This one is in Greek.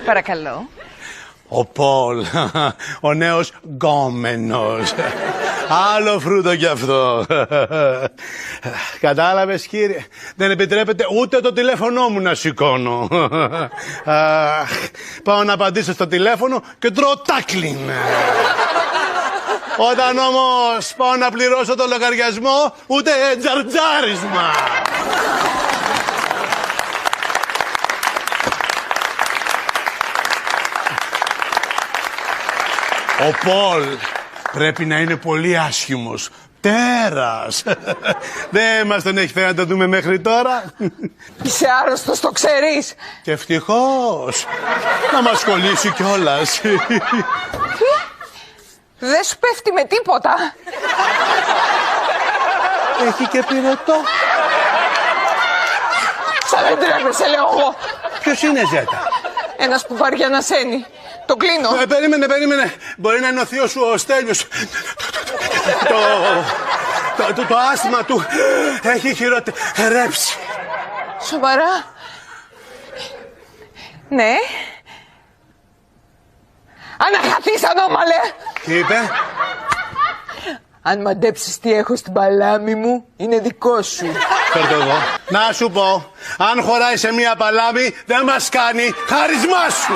Παρακαλώ. Ο Πολ, ο νέος γκόμενος. Άλλο φρούτο κι αυτό. Κατάλαβες, κύριε? Δεν επιτρέπεται ούτε το τηλέφωνό μου να σηκώνω. Πάω να απαντήσω στο τηλέφωνο και τρώω τάκλιν. Όταν όμως πάω να πληρώσω το λογαριασμό, ούτε τζαρτζάρισμα. Ο Πολ πρέπει να είναι πολύ άσχημος. Τέρας. Δεν μας τον έχει φέρει να το δούμε μέχρι τώρα. Είσαι άρρωστος, το ξέρεις. Και ευτυχώς. Να μας κολλήσει κιόλας. Δεν σου πέφτει με τίποτα. Έχει και πυρετό. Σαν δεν τρέπεσαι, λέω εγώ. Ποιος είναι, Ζέτα? Ένας που βαριά ανασένει. Το κλείνω. Περίμενε. Μπορεί να είναι ο θείος σου ο Στέλιος. Το άσθμα του έχει χειροτερέψει. Σοβαρά? Ναι. Αναχαθείς, ανώμαλε. Τι είπε? Αν μαντέψεις τι έχω στην παλάμη μου, είναι δικό σου. Φέρ' το εδώ. Να σου πω, αν χωράει σε μία παλάμη, δεν μας κάνει χάρισμά σου.